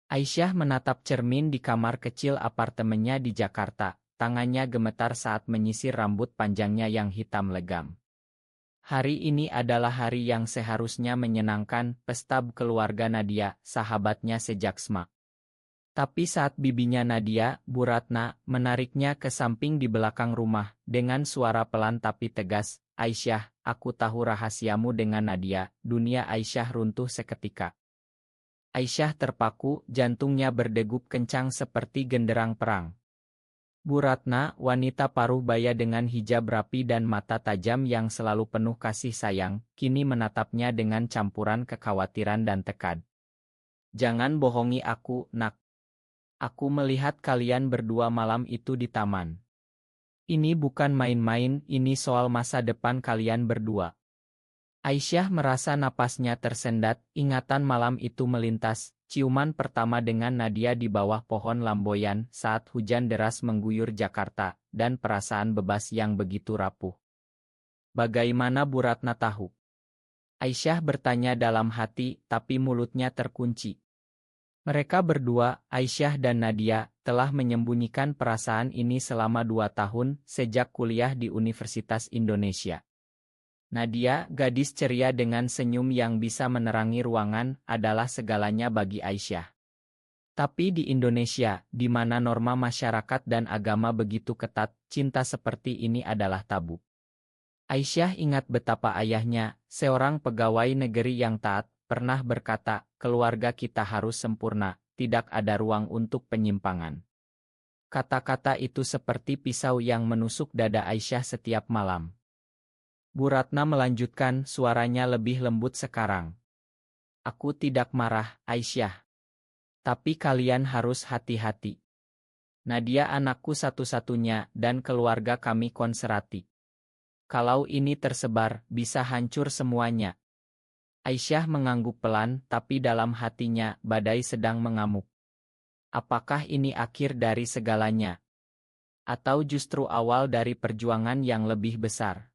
Aisyah menatap cermin di kamar kecil apartemennya di Jakarta, tangannya gemetar saat menyisir rambut panjangnya yang hitam legam. Hari ini adalah hari yang seharusnya menyenangkan, pesta keluarga Nadia, sahabatnya sejak SMA. Tapi saat bibinya Nadia, Bu Ratna, menariknya ke samping di belakang rumah, dengan suara pelan tapi tegas, "Aisyah, aku tahu rahasiamu dengan Nadia." Dunia Aisyah runtuh seketika. Aisyah terpaku, jantungnya berdegup kencang seperti genderang perang. Bu Ratna, wanita paruh baya dengan hijab rapi dan mata tajam yang selalu penuh kasih sayang, kini menatapnya dengan campuran kekhawatiran dan tekad. "Jangan bohongi aku, Nak. Aku melihat kalian berdua malam itu di taman. Ini bukan main-main, ini soal masa depan kalian berdua." Aisyah merasa napasnya tersendat, ingatan malam itu melintas, ciuman pertama dengan Nadia di bawah pohon lamboyan saat hujan deras mengguyur Jakarta, dan perasaan bebas yang begitu rapuh. Bagaimana Bu Ratna tahu? Aisyah bertanya dalam hati, tapi mulutnya terkunci. Mereka berdua, Aisyah dan Nadia, telah menyembunyikan perasaan ini selama 2 tahun, sejak kuliah di Universitas Indonesia. Nadia, gadis ceria dengan senyum yang bisa menerangi ruangan, adalah segalanya bagi Aisyah. Tapi di Indonesia, di mana norma masyarakat dan agama begitu ketat, cinta seperti ini adalah tabu. Aisyah ingat betapa ayahnya, seorang pegawai negeri yang taat, pernah berkata, "Keluarga kita harus sempurna, tidak ada ruang untuk penyimpangan." Kata-kata itu seperti pisau yang menusuk dada Aisyah setiap malam. Bu Ratna melanjutkan, suaranya lebih lembut sekarang. "Aku tidak marah, Aisyah. Tapi kalian harus hati-hati. Nadia anakku satu-satunya, dan keluarga kami konserati. Kalau ini tersebar, bisa hancur semuanya." Aisyah mengangguk pelan, tapi dalam hatinya, badai sedang mengamuk. Apakah ini akhir dari segalanya? Atau justru awal dari perjuangan yang lebih besar?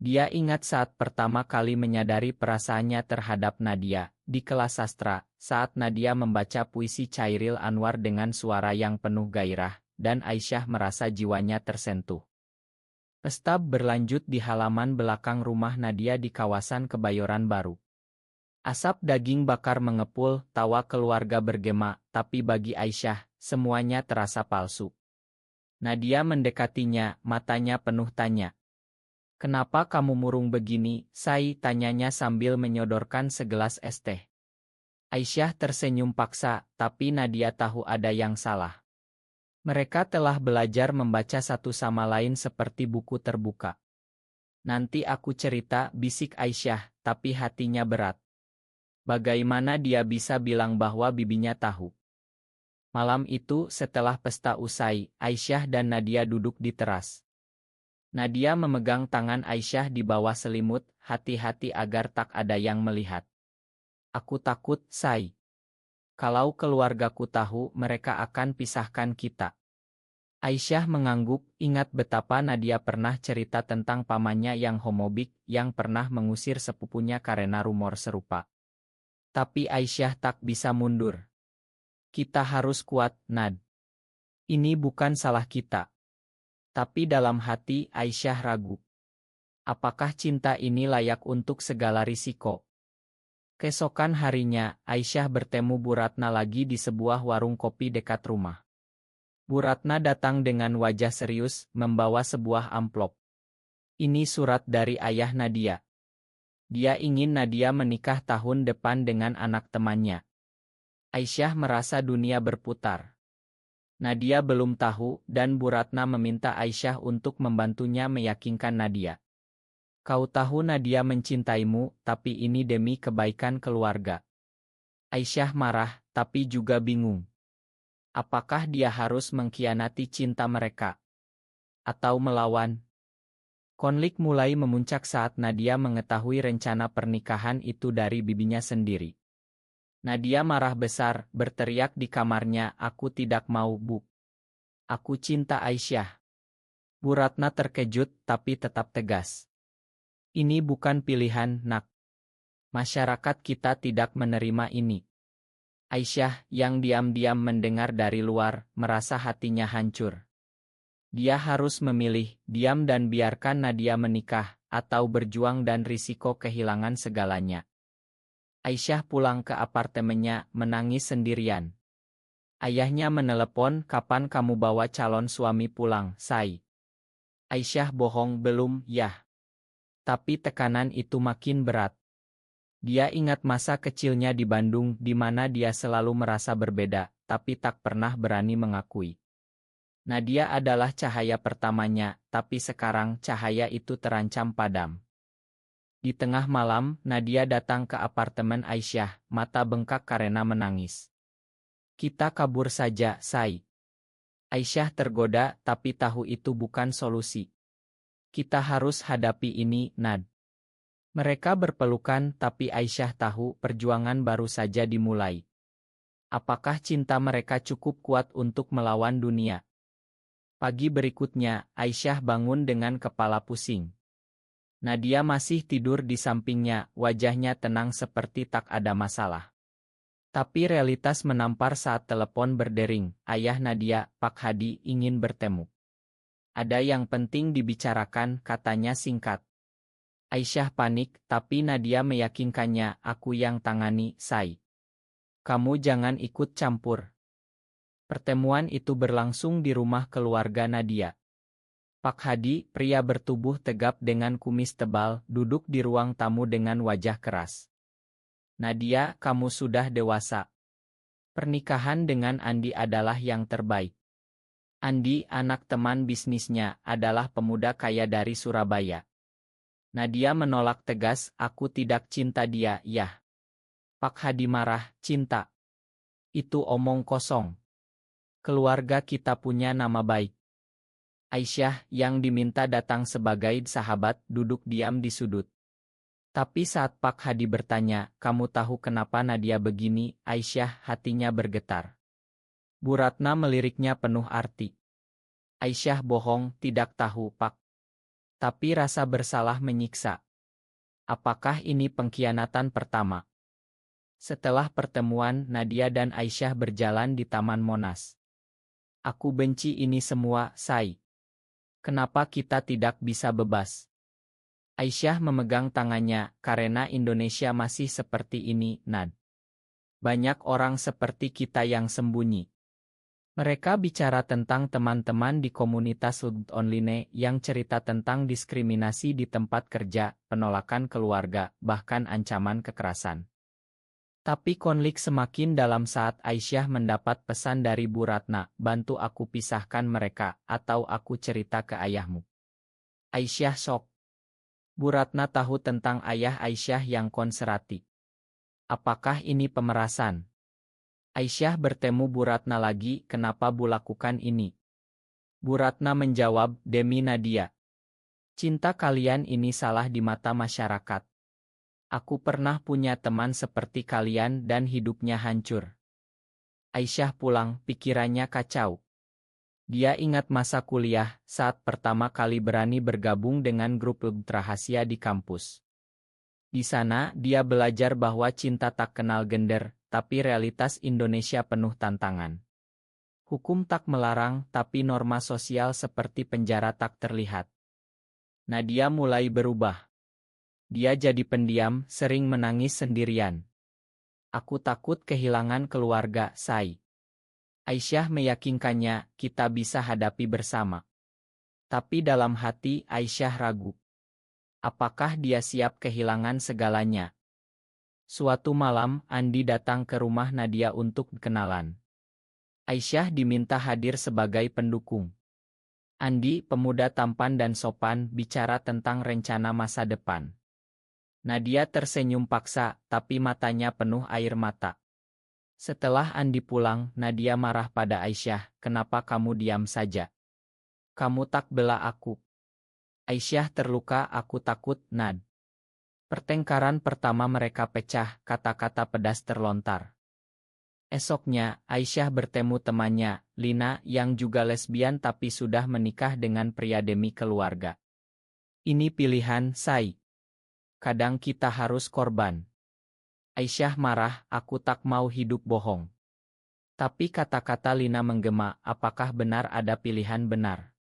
Dia ingat saat pertama kali menyadari perasaannya terhadap Nadia, di kelas sastra, saat Nadia membaca puisi Chairil Anwar dengan suara yang penuh gairah, dan Aisyah merasa jiwanya tersentuh. Pesta berlanjut di halaman belakang rumah Nadia di kawasan Kebayoran Baru. Asap daging bakar mengepul, tawa keluarga bergema, tapi bagi Aisyah, semuanya terasa palsu. Nadia mendekatinya, matanya penuh tanya. "Kenapa kamu murung begini, Say?" tanyanya sambil menyodorkan segelas es teh. Aisyah tersenyum paksa, tapi Nadia tahu ada yang salah. Mereka telah belajar membaca satu sama lain seperti buku terbuka. "Nanti aku cerita," bisik Aisyah, tapi hatinya berat. Bagaimana dia bisa bilang bahwa bibinya tahu? Malam itu, setelah pesta usai, Aisyah dan Nadia duduk di teras. Nadia memegang tangan Aisyah di bawah selimut, hati-hati agar tak ada yang melihat. "Aku takut, Say. Kalau keluargaku tahu, mereka akan pisahkan kita." Aisyah mengangguk, ingat betapa Nadia pernah cerita tentang pamannya yang homofobik, yang pernah mengusir sepupunya karena rumor serupa. Tapi Aisyah tak bisa mundur. "Kita harus kuat, Nad. Ini bukan salah kita." Tapi dalam hati, Aisyah ragu. Apakah cinta ini layak untuk segala risiko? Keesokan harinya, Aisyah bertemu Bu Ratna lagi di sebuah warung kopi dekat rumah. Bu Ratna datang dengan wajah serius, membawa sebuah amplop. "Ini surat dari ayah Nadia. Dia ingin Nadia menikah tahun depan dengan anak temannya." Aisyah merasa dunia berputar. Nadia belum tahu, dan Bu Ratna meminta Aisyah untuk membantunya meyakinkan Nadia. "Kau tahu Nadia mencintaimu, tapi ini demi kebaikan keluarga." Aisyah marah, tapi juga bingung. Apakah dia harus mengkhianati cinta mereka? Atau melawan? Konflik mulai memuncak saat Nadia mengetahui rencana pernikahan itu dari bibinya sendiri. Nadia marah besar, berteriak di kamarnya, "Aku tidak mau, Bu. Aku cinta Aisyah." Bu Ratna terkejut, tapi tetap tegas. "Ini bukan pilihan, Nak. Masyarakat kita tidak menerima ini." Aisyah, yang diam-diam mendengar dari luar, merasa hatinya hancur. Dia harus memilih, diam dan biarkan Nadia menikah, atau berjuang dan risiko kehilangan segalanya. Aisyah pulang ke apartemennya, menangis sendirian. Ayahnya menelepon, "Kapan kamu bawa calon suami pulang, Say?" Aisyah bohong, "Belum, Yah." Tapi tekanan itu makin berat. Dia ingat masa kecilnya di Bandung, di mana dia selalu merasa berbeda, tapi tak pernah berani mengakui. Nadia adalah cahaya pertamanya, tapi sekarang cahaya itu terancam padam. Di tengah malam, Nadia datang ke apartemen Aisyah, mata bengkak karena menangis. "Kita kabur saja, Say." Aisyah tergoda, tapi tahu itu bukan solusi. "Kita harus hadapi ini, Nad." Mereka berpelukan, tapi Aisyah tahu perjuangan baru saja dimulai. Apakah cinta mereka cukup kuat untuk melawan dunia? Pagi berikutnya, Aisyah bangun dengan kepala pusing. Nadia masih tidur di sampingnya, wajahnya tenang seperti tak ada masalah. Tapi realitas menampar saat telepon berdering. "Ayah Nadia, Pak Hadi ingin bertemu. Ada yang penting dibicarakan," katanya singkat. Aisyah panik, tapi Nadia meyakinkannya, "Aku yang tangani, Say. Kamu jangan ikut campur." Pertemuan itu berlangsung di rumah keluarga Nadia. Pak Hadi, pria bertubuh tegap dengan kumis tebal, duduk di ruang tamu dengan wajah keras. "Nadia, kamu sudah dewasa. Pernikahan dengan Andi adalah yang terbaik." Andi, anak teman bisnisnya, adalah pemuda kaya dari Surabaya. Nadia menolak tegas, "Aku tidak cinta dia, Yah." Pak Hadi marah, "Cinta? Itu omong kosong. Keluarga kita punya nama baik." Aisyah, yang diminta datang sebagai sahabat, duduk diam di sudut. Tapi saat Pak Hadi bertanya, "Kamu tahu kenapa Nadia begini?" Aisyah, hatinya bergetar. Bu Ratna meliriknya penuh arti. Aisyah bohong, "Tidak tahu, Pak. Tapi rasa bersalah menyiksa." Apakah ini pengkhianatan pertama? Setelah pertemuan, Nadia dan Aisyah berjalan di Taman Monas. "Aku benci ini semua, Say. Kenapa kita tidak bisa bebas?" Aisyah memegang tangannya, "Karena Indonesia masih seperti ini, Nad. Banyak orang seperti kita yang sembunyi." Mereka bicara tentang teman-teman di komunitas Lugd Online yang cerita tentang diskriminasi di tempat kerja, penolakan keluarga, bahkan ancaman kekerasan. Tapi konflik semakin dalam saat Aisyah mendapat pesan dari Bu Ratna, "Bantu aku pisahkan mereka, atau aku cerita ke ayahmu." Aisyah shock. Bu Ratna tahu tentang ayah Aisyah yang konservatif. Apakah ini pemerasan? Aisyah bertemu Bu Ratna lagi, "Kenapa Bu lakukan ini?" Bu Ratna menjawab, "Demi Nadia. Cinta kalian ini salah di mata masyarakat. Aku pernah punya teman seperti kalian dan hidupnya hancur." Aisyah pulang, pikirannya kacau. Dia ingat masa kuliah, saat pertama kali berani bergabung dengan grup rahasia di kampus. Di sana, dia belajar bahwa cinta tak kenal gender, tapi realitas Indonesia penuh tantangan. Hukum tak melarang, tapi norma sosial seperti penjara tak terlihat. Nadia mulai berubah. Dia jadi pendiam, sering menangis sendirian. "Aku takut kehilangan keluarga, Say." Aisyah meyakinkannya, "Kita bisa hadapi bersama." Tapi dalam hati, Aisyah ragu. Apakah dia siap kehilangan segalanya? Suatu malam, Andi datang ke rumah Nadia untuk kenalan. Aisyah diminta hadir sebagai pendukung. Andi, pemuda tampan dan sopan, bicara tentang rencana masa depan. Nadia tersenyum paksa, tapi matanya penuh air mata. Setelah Andi pulang, Nadia marah pada Aisyah, "Kenapa kamu diam saja? Kamu tak bela aku." Aisyah terluka, "Aku takut, Nad." Pertengkaran pertama mereka pecah, kata-kata pedas terlontar. Esoknya, Aisyah bertemu temannya, Lina, yang juga lesbian tapi sudah menikah dengan pria demi keluarga. "Ini pilihan, Say. Kadang kita harus korban." Aisyah marah, aku tak mau hidup bohong. Tapi kata-kata Lina menggema, apakah benar ada pilihan benar?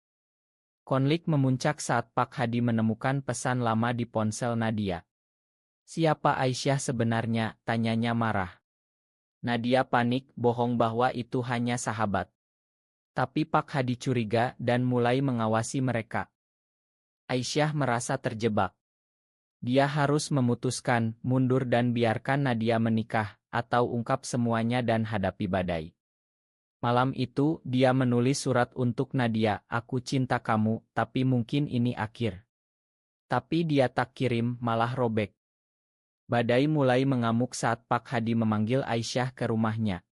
Konflik memuncak saat Pak Hadi menemukan pesan lama di ponsel Nadia. Siapa Aisyah sebenarnya? Tanyanya marah. Nadia panik, bohong bahwa itu hanya sahabat. Tapi Pak Hadi curiga dan mulai mengawasi mereka. Aisyah merasa terjebak. Dia harus memutuskan, mundur dan biarkan Nadia menikah, atau ungkap semuanya dan hadapi badai. Malam itu, dia menulis surat untuk Nadia, aku cinta kamu, tapi mungkin ini akhir. Tapi dia tak kirim, malah robek. Badai mulai mengamuk saat Pak Hadi memanggil Aisyah ke rumahnya.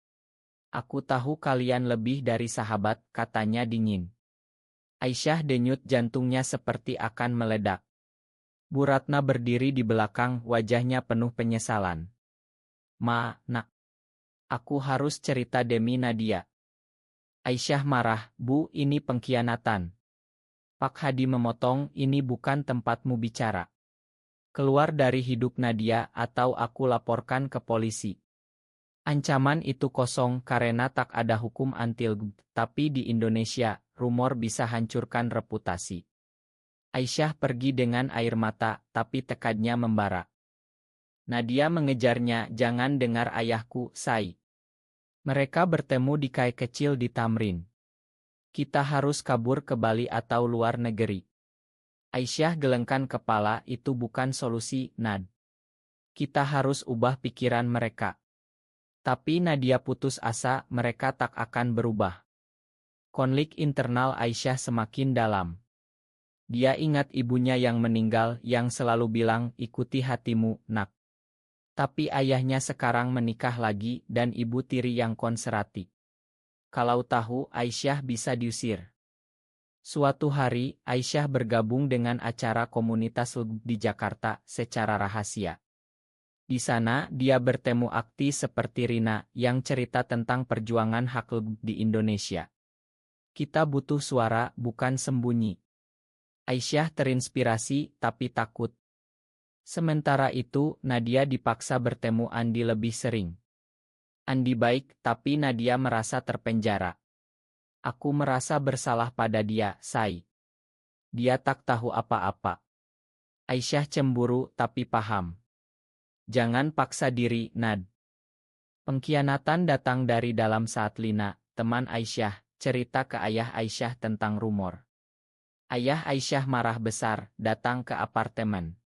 Aku tahu kalian lebih dari sahabat, katanya dingin. Aisyah denyut jantungnya seperti akan meledak. Bu Ratna berdiri di belakang, wajahnya penuh penyesalan. Ma, nak. Aku harus cerita demi Nadia. Aisyah marah, Bu, ini pengkhianatan. Pak Hadi memotong, ini bukan tempatmu bicara. Keluar dari hidup Nadia atau aku laporkan ke polisi. Ancaman itu kosong karena tak ada hukum anti-LGBT, tapi di Indonesia, rumor bisa hancurkan reputasi. Aisyah pergi dengan air mata, tapi tekadnya membara. Nadia mengejarnya, jangan dengar ayahku, Say. Mereka bertemu di kai kecil di Tamrin. Kita harus kabur ke Bali atau luar negeri. Aisyah gelengkan kepala, itu bukan solusi, Nad. Kita harus ubah pikiran mereka. Tapi Nadia putus asa, mereka tak akan berubah. Konflik internal Aisyah semakin dalam. Dia ingat ibunya yang meninggal, yang selalu bilang, ikuti hatimu, nak. Tapi ayahnya sekarang menikah lagi, dan ibu tiri yang konservatif. Kalau tahu, Aisyah bisa diusir. Suatu hari, Aisyah bergabung dengan acara komunitas LGBT di Jakarta, secara rahasia. Di sana, dia bertemu aktis seperti Rina, yang cerita tentang perjuangan hak LGBT di Indonesia. Kita butuh suara, bukan sembunyi. Aisyah terinspirasi, tapi takut. Sementara itu, Nadia dipaksa bertemu Andi lebih sering. Andi baik, tapi Nadia merasa terpenjara. Aku merasa bersalah pada dia, Say. Dia tak tahu apa-apa. Aisyah cemburu, tapi paham. Jangan paksa diri, Nad. Pengkhianatan datang dari dalam saat Lina, teman Aisyah, cerita ke ayah Aisyah tentang rumor. Ayah Aisyah marah besar, datang ke apartemen.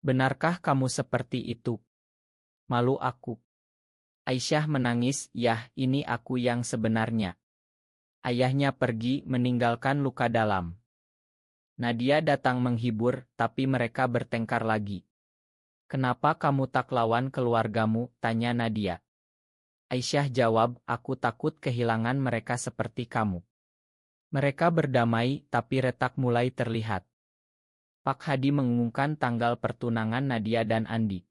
Benarkah kamu seperti itu? Malu aku. Aisyah menangis, yah, ini aku yang sebenarnya. Ayahnya pergi, meninggalkan luka dalam. Nadia datang menghibur, tapi mereka bertengkar lagi. Kenapa kamu tak lawan keluargamu? Tanya Nadia. Aisyah jawab, aku takut kehilangan mereka seperti kamu. Mereka berdamai, tapi retak mulai terlihat. Pak Hadi mengumumkan tanggal pertunangan Nadia dan Andi.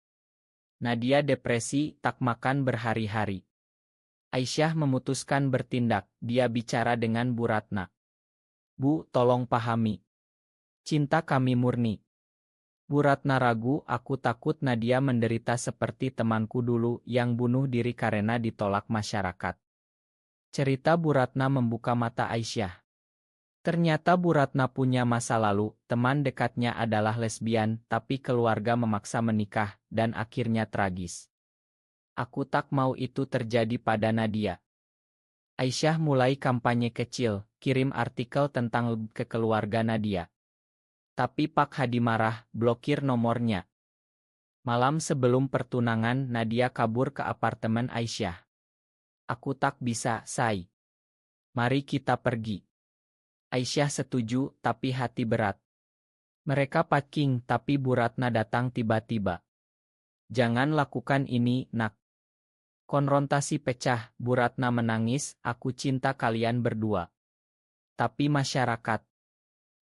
Nadia depresi, tak makan berhari-hari. Aisyah memutuskan bertindak, dia bicara dengan Bu Ratna. Bu, tolong pahami. Cinta kami murni. Bu Ratna ragu, aku takut Nadia menderita seperti temanku dulu yang bunuh diri karena ditolak masyarakat. Cerita Bu Ratna membuka mata Aisyah. Ternyata Bu Ratna punya masa lalu, teman dekatnya adalah lesbian, tapi keluarga memaksa menikah, dan akhirnya tragis. Aku tak mau itu terjadi pada Nadia. Aisyah mulai kampanye kecil, kirim artikel tentang LGBT ke keluarga Nadia. Tapi Pak Hadi marah, blokir nomornya. Malam sebelum pertunangan, Nadia kabur ke apartemen Aisyah. Aku tak bisa, Say. Mari kita pergi. Aisyah setuju, tapi hati berat. Mereka packing, tapi Bu Ratna datang tiba-tiba. Jangan lakukan ini, nak. Konfrontasi pecah, Bu Ratna menangis, aku cinta kalian berdua. Tapi masyarakat.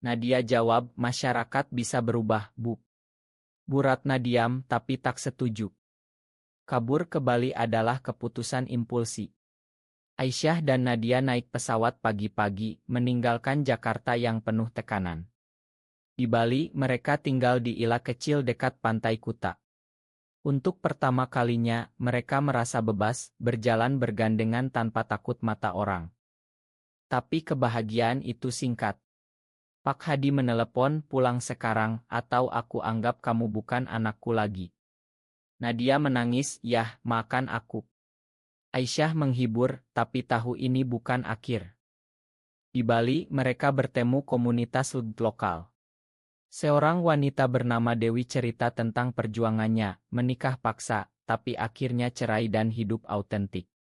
Nadia jawab, masyarakat bisa berubah, Bu. Bu Ratna diam, tapi tak setuju. Kabur ke Bali adalah keputusan impulsi. Aisyah dan Nadia naik pesawat pagi-pagi, meninggalkan Jakarta yang penuh tekanan. Di Bali, mereka tinggal di ila kecil dekat pantai Kuta. Untuk pertama kalinya, mereka merasa bebas, berjalan bergandengan tanpa takut mata orang. Tapi kebahagiaan itu singkat. Pak Hadi menelepon, pulang sekarang, atau aku anggap kamu bukan anakku lagi. Nadia menangis, yah, makan aku. Aisyah menghibur, tapi tahu ini bukan akhir. Di Bali, mereka bertemu komunitas lokal. Seorang wanita bernama Dewi cerita tentang perjuangannya, menikah paksa, tapi akhirnya cerai dan hidup autentik.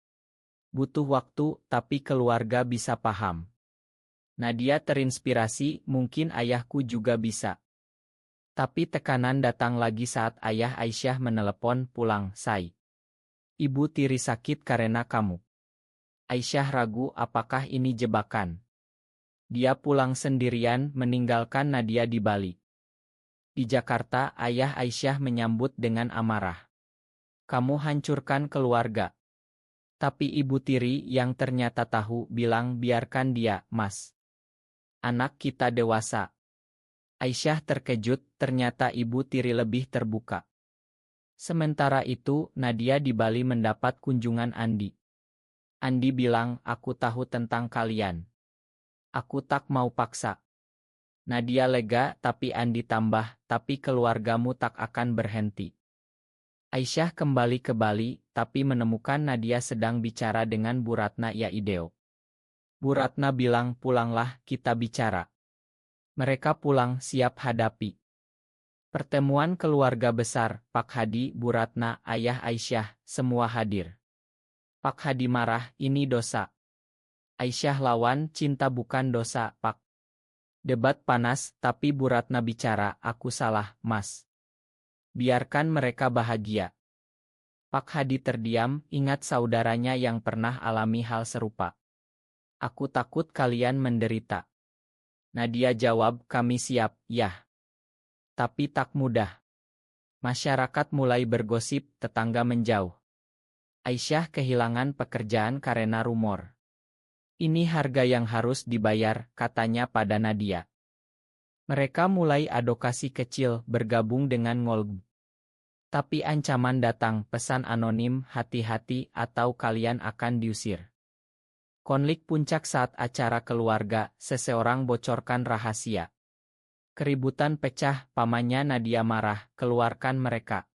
Butuh waktu, tapi keluarga bisa paham. Nadia terinspirasi, mungkin ayahku juga bisa. Tapi tekanan datang lagi saat ayah Aisyah menelepon pulang, Say. Ibu tiri sakit karena kamu. Aisyah ragu apakah ini jebakan. Dia pulang sendirian meninggalkan Nadia di Bali. Di Jakarta, ayah Aisyah menyambut dengan amarah. Kamu hancurkan keluarga. Tapi ibu tiri yang ternyata tahu bilang biarkan dia, Mas. Anak kita dewasa. Aisyah terkejut, ternyata ibu tiri lebih terbuka. Sementara itu, Nadia di Bali mendapat kunjungan Andi. Andi bilang, aku tahu tentang kalian. Aku tak mau paksa. Nadia lega, tapi Andi tambah, tapi keluargamu tak akan berhenti. Aisyah kembali ke Bali, tapi menemukan Nadia sedang bicara dengan Bu Ratna Yaideo. Bu Ratna bilang, pulanglah, kita bicara. Mereka pulang, siap hadapi. Pertemuan keluarga besar, Pak Hadi, Bu Ratna, ayah Aisyah, semua hadir. Pak Hadi marah, ini dosa. Aisyah lawan, cinta bukan dosa, Pak. Debat panas, tapi Bu Ratna bicara, aku salah, Mas. Biarkan mereka bahagia. Pak Hadi terdiam, ingat saudaranya yang pernah alami hal serupa. Aku takut kalian menderita. Nadia jawab, kami siap, yah. Tapi tak mudah. Masyarakat mulai bergosip, tetangga menjauh. Aisyah kehilangan pekerjaan karena rumor. Ini harga yang harus dibayar, katanya pada Nadia. Mereka mulai advokasi kecil, bergabung dengan Ngolb. Tapi ancaman datang, pesan anonim, hati-hati atau kalian akan diusir. Konflik puncak saat acara keluarga, seseorang bocorkan rahasia. Keributan pecah, pamannya Nadia marah, keluarkan mereka.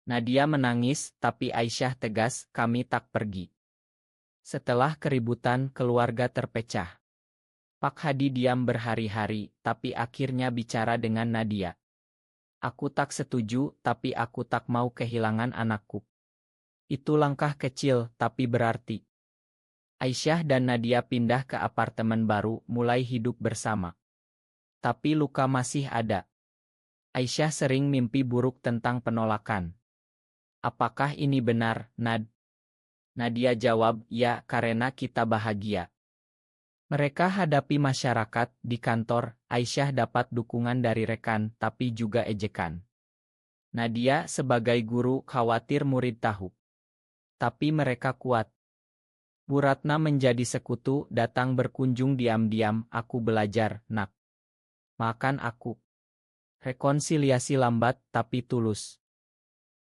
Nadia menangis, tapi Aisyah tegas, kami tak pergi. Setelah keributan, keluarga terpecah. Pak Hadi diam berhari-hari, tapi akhirnya bicara dengan Nadia. Aku tak setuju, tapi aku tak mau kehilangan anakku. Itu langkah kecil, tapi berarti. Aisyah dan Nadia pindah ke apartemen baru, mulai hidup bersama. Tapi luka masih ada. Aisyah sering mimpi buruk tentang penolakan. Apakah ini benar, Nad? Nadia jawab, ya, karena kita bahagia. Mereka hadapi masyarakat, di kantor, Aisyah dapat dukungan dari rekan, tapi juga ejekan. Nadia sebagai guru khawatir murid tahu. Tapi mereka kuat. Bu Ratna menjadi sekutu, datang berkunjung diam-diam, aku belajar, nak. Makan aku. Rekonsiliasi lambat, tapi tulus.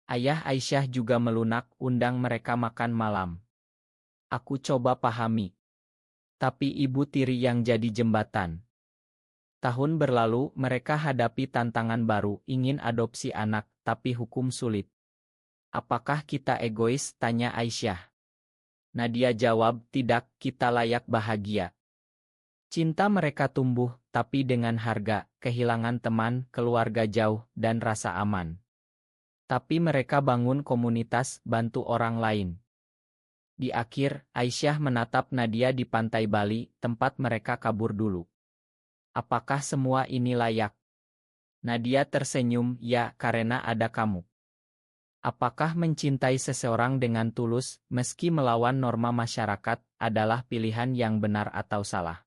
Ayah Aisyah juga melunak, undang mereka makan malam. Aku coba pahami. Tapi ibu tiri yang jadi jembatan. Tahun berlalu, mereka hadapi tantangan baru, ingin adopsi anak, tapi hukum sulit. Apakah kita egois? Tanya Aisyah. Nadia jawab, tidak, kita layak bahagia. Cinta mereka tumbuh, tapi dengan harga, kehilangan teman, keluarga jauh, dan rasa aman. Tapi mereka bangun komunitas, bantu orang lain. Di akhir, Aisyah menatap Nadia di pantai Bali, tempat mereka kabur dulu. Apakah semua ini layak? Nadia tersenyum, ya, karena ada kamu. Apakah mencintai seseorang dengan tulus, meski melawan norma masyarakat, adalah pilihan yang benar atau salah?